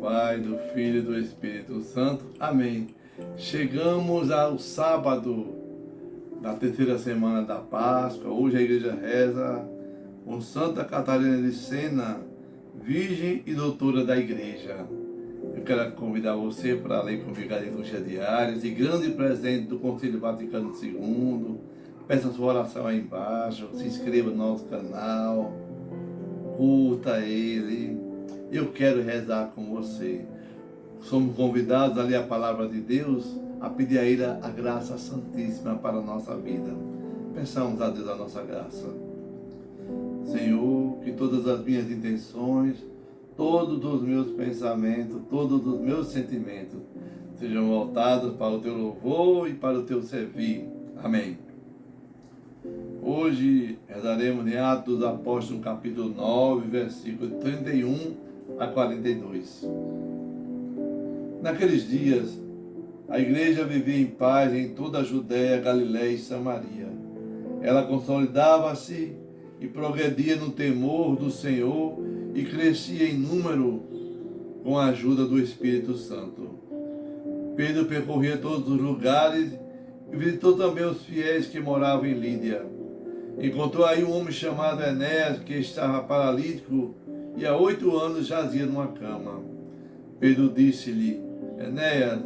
Pai, do Filho e do Espírito Santo. Amém. Chegamos ao sábado da terceira semana da Páscoa. Hoje a igreja reza com Santa Catarina de Sena, Virgem e Doutora da Igreja. Eu quero convidar você para ler comigo a liturgia diária, esse grande presente do Concílio Vaticano II. Peça sua oração aí embaixo, se inscreva no nosso canal, curta ele. Eu quero rezar com você. Somos convidados a ler a palavra de Deus, a pedir a Ele a graça santíssima para a nossa vida. Peçamos a Deus a nossa graça. Senhor, que todas as minhas intenções, todos os meus pensamentos, todos os meus sentimentos sejam voltados para o Teu louvor e para o Teu servir. Amém. Hoje rezaremos em Atos dos Apóstolos, capítulo 9, versículos 31 a 42. Naqueles dias, a igreja vivia em paz em toda a Judéia, Galiléia e Samaria. Ela consolidava-se e progredia no temor do Senhor e crescia em número com a ajuda do Espírito Santo. Pedro percorria todos os lugares e visitou também os fiéis que moravam em Lídia. Encontrou aí um homem chamado Enéas, que estava paralítico e há 8 anos jazia numa cama. Pedro disse-lhe: Enéas,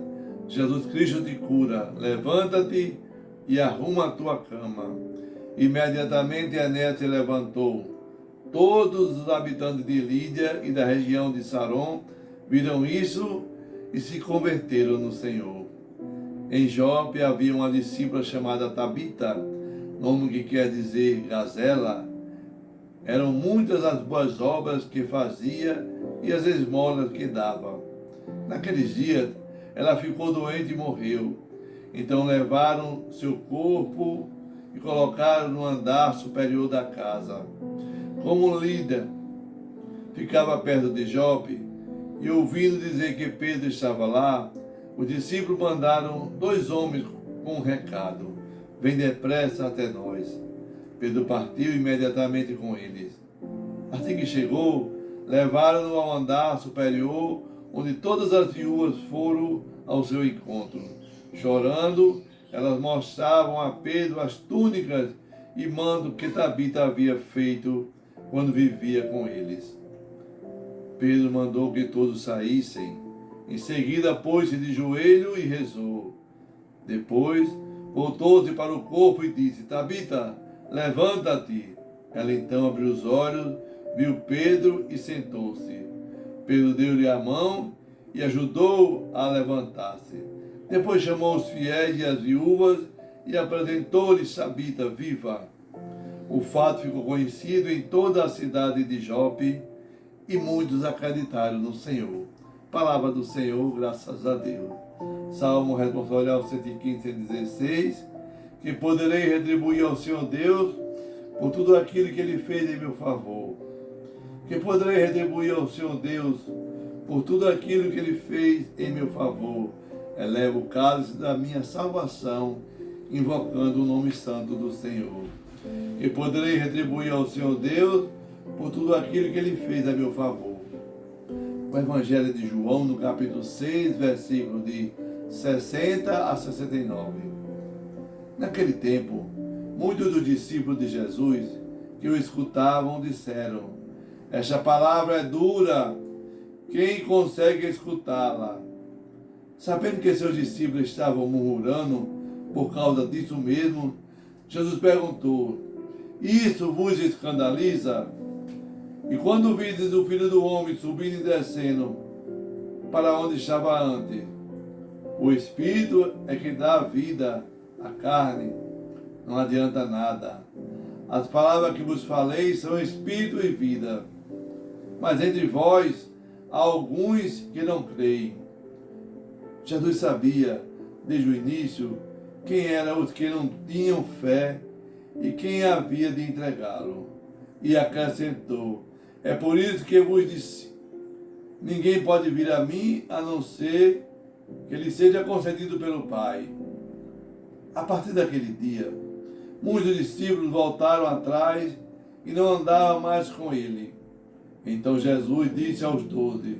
Jesus Cristo te cura, levanta-te e arruma a tua cama. Imediatamente Enéas se levantou. Todos os habitantes de Lídia e da região de Saron viram isso e se converteram no Senhor. Em Jope havia uma discípula chamada Tabita, nome que quer dizer gazela. Eram muitas as boas obras que fazia e as esmolas que dava. Naqueles dias, ela ficou doente e morreu. Então levaram seu corpo e colocaram no andar superior da casa. Como Lídia ficava perto de Jope, e ouvindo dizer que Pedro estava lá, os discípulos mandaram 2 homens com um recado: vem depressa até nós. Pedro partiu imediatamente com eles. Assim que chegou, levaram-no ao andar superior, onde todas as viúvas foram ao seu encontro. Chorando, elas mostravam a Pedro as túnicas e manto que Tabita havia feito quando vivia com eles. Pedro mandou que todos saíssem. Em seguida, pôs-se de joelho e rezou. Depois, voltou-se para o corpo e disse: Tabita, levanta-te. Ela então abriu os olhos, viu Pedro e sentou-se. Pedro deu-lhe a mão e ajudou a levantar-se. Depois chamou os fiéis e as viúvas e apresentou-lhes Tabita viva. O fato ficou conhecido em toda a cidade de Jope e muitos acreditaram no Senhor. Palavra do Senhor, graças a Deus. Salmo responsorial 115, 116. Que poderei retribuir ao Senhor Deus por tudo aquilo que Ele fez em meu favor. Que poderei retribuir ao Senhor Deus por tudo aquilo que Ele fez em meu favor. Elevo o cálice da minha salvação, invocando o nome santo do Senhor. Que poderei retribuir ao Senhor Deus por tudo aquilo que Ele fez a meu favor. O Evangelho de João, no capítulo 6, versículo de 60 a 69. Naquele tempo, muitos dos discípulos de Jesus que o escutavam disseram: esta palavra é dura, quem consegue escutá-la? Sabendo que seus discípulos estavam murmurando por causa disso mesmo, Jesus perguntou: isso vos escandaliza? E quando vides o Filho do Homem subindo e descendo para onde estava antes, o Espírito é que dá vida, a carne não adianta nada. As palavras que vos falei são espírito e vida. Mas entre vós há alguns que não creem. Jesus sabia, desde o início, quem eram os que não tinham fé e quem havia de entregá-lo. E acrescentou: é por isso que eu vos disse, ninguém pode vir a mim a não ser que lhe seja concedido pelo Pai. A partir daquele dia, muitos discípulos voltaram atrás e não andavam mais com ele. Então Jesus disse aos 12: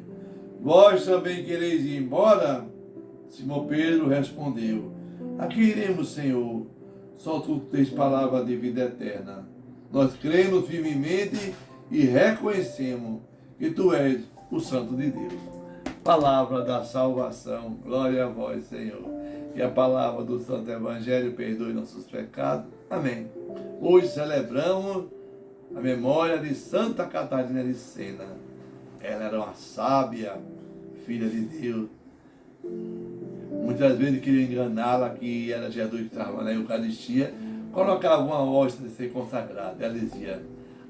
vós também quereis ir embora? Simão Pedro respondeu: a que iremos, Senhor? Só tu tens palavra de vida eterna. Nós cremos firmemente e reconhecemos que tu és o Santo de Deus. Palavra da salvação, glória a vós, Senhor. Que a palavra do Santo Evangelho perdoe nossos pecados. Amém. Hoje celebramos a memória de Santa Catarina de Sena. Ela era uma sábia, filha de Deus. Muitas vezes queriam enganá-la que era Jesus que estava na Eucaristia, colocava uma hóstia de ser consagrada. Ela dizia: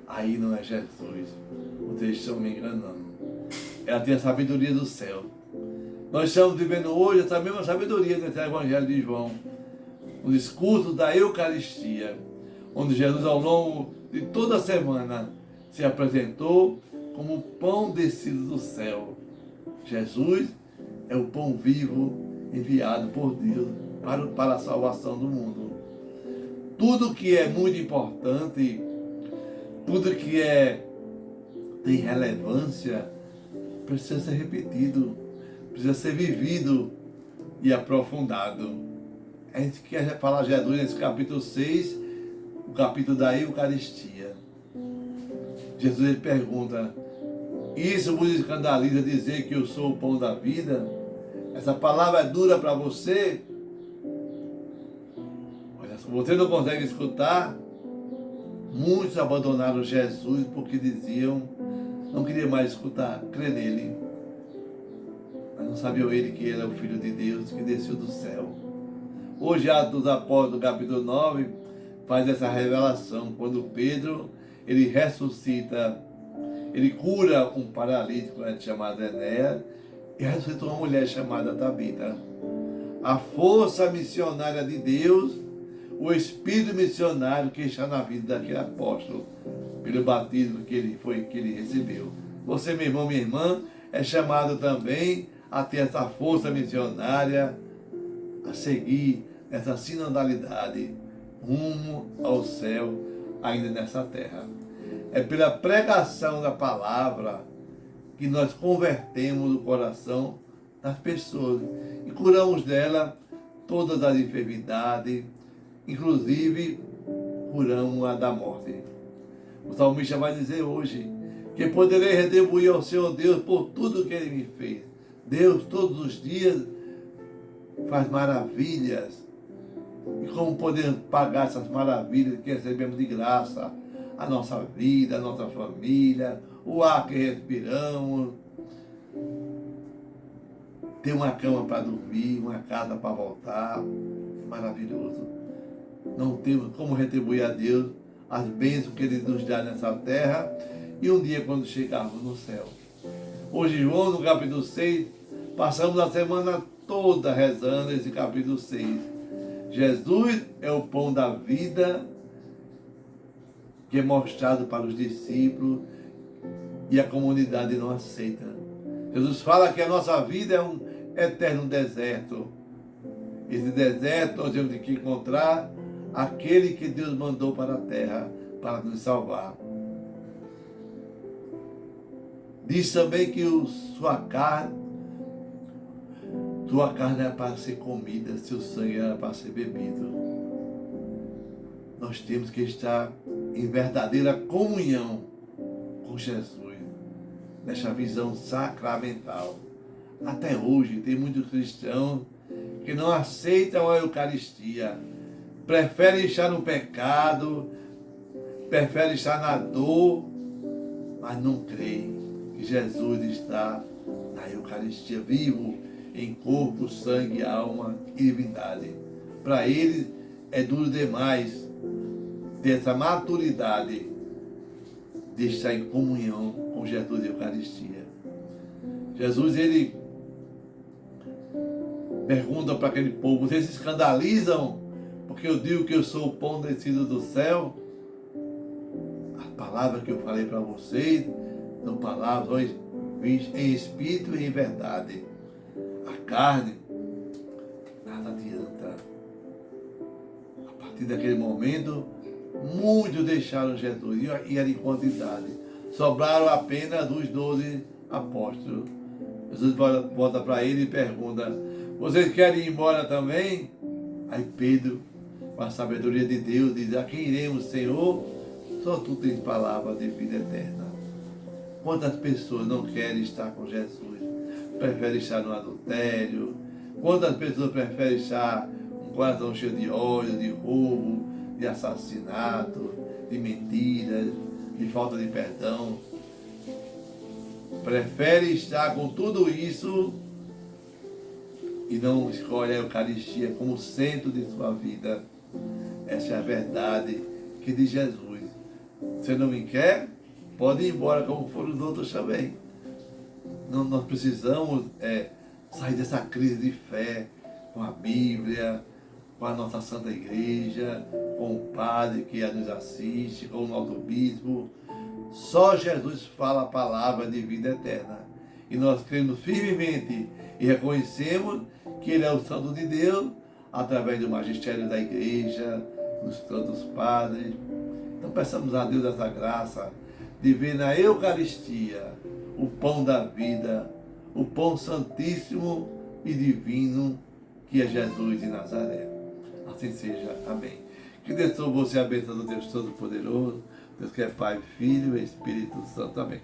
aí não é Jesus, vocês estão me enganando. Ela tinha a sabedoria do céu. Nós estamos vivendo hoje essa mesma sabedoria nesse Evangelho de João, o discurso da Eucaristia, onde Jesus, ao longo de toda a semana, se apresentou como o pão descido do céu. Jesus é o pão vivo enviado por Deus para a salvação do mundo. Tudo que é muito importante, tudo que tem relevância, precisa ser repetido, precisa ser vivido e aprofundado. A gente quer falar de Jesus nesse capítulo 6, o capítulo da Eucaristia. Jesus ele pergunta: isso vos escandaliza dizer que eu sou o pão da vida? Essa palavra é dura para você? Olha, se você não consegue escutar, muitos abandonaram Jesus porque diziam, não queriam mais escutar, crer nele. Mas não sabiam ele que ele é o Filho de Deus, que desceu do céu. Hoje, Atos dos Apóstolos, capítulo 9, faz essa revelação, quando Pedro, ele ressuscita, ele cura um paralítico chamado Enéas, e ressuscitou uma mulher chamada Tabita. A força missionária de Deus, o espírito missionário que está na vida daquele apóstolo, pelo batismo que ele recebeu. Você, meu irmão, minha irmã, é chamado também a ter essa força missionária, a seguir essa sinodalidade rumo ao céu, ainda nessa terra. É pela pregação da palavra que nós convertemos o coração das pessoas e curamos dela todas as enfermidades, inclusive curamos a da morte. O salmista vai dizer hoje que poderei retribuir ao Senhor Deus por tudo que Ele me fez. Deus todos os dias faz maravilhas. E como podemos pagar essas maravilhas que recebemos de graça? A nossa vida, a nossa família, o ar que respiramos, ter uma cama para dormir, uma casa para voltar, maravilhoso. Não temos como retribuir a Deus as bênçãos que Ele nos dá nessa terra e um dia quando chegarmos no céu. Hoje, João, no capítulo 6, passamos a semana toda rezando esse capítulo 6. Jesus é o pão da vida que é mostrado para os discípulos e a comunidade não aceita. Jesus fala que a nossa vida é um eterno deserto. Esse deserto nós temos que encontrar aquele que Deus mandou para a terra para nos salvar. Diz também que sua carne era para ser comida, seu sangue era para ser bebido. Nós temos que estar em verdadeira comunhão com Jesus, nessa visão sacramental. Até hoje tem muitos cristãos que não aceitam a Eucaristia, preferem estar no pecado, preferem estar na dor, mas não creem que Jesus está na Eucaristia, vivo em corpo, sangue, alma e divindade. Para eles é duro demais ter essa maturidade de estar em comunhão com Jesus e Eucaristia. Jesus, ele pergunta para aquele povo: vocês se escandalizam porque eu digo que eu sou o pão descido do céu? As palavras que eu falei para vocês são palavras em espírito e em verdade. A carne nada adianta. A partir daquele momento, muitos deixaram Jesus, e era em quantidade. Sobraram apenas os 12 apóstolos. Jesus volta para ele e pergunta: vocês querem ir embora também? Aí Pedro, com a sabedoria de Deus, diz: a quem iremos, Senhor? Só tu tens palavras de vida eterna. Quantas pessoas não querem estar com Jesus? Preferem estar no adultério? Quantas pessoas preferem estar com o coração cheio de ódio, de roubo, de assassinato, de mentiras, de falta de perdão? Prefere estar com tudo isso e não escolhe a Eucaristia como centro de sua vida. Essa é a verdade que diz Jesus. Você não me quer? Pode ir embora, como foram os outros também. Nós precisamos sair dessa crise de fé com a Bíblia, com a nossa Santa Igreja, com o Padre que nos assiste, com o nosso Bispo. Só Jesus fala a palavra de vida eterna. E nós cremos firmemente e reconhecemos que Ele é o Santo de Deus, através do magistério da Igreja, dos santos padres. Então peçamos a Deus essa graça de ver na Eucaristia o pão da vida, o pão santíssimo e divino que é Jesus de Nazaré. Assim seja. Amém. Que Deus sobre você a bênção do Deus Todo-Poderoso, Deus que é Pai, Filho e Espírito Santo. Amém.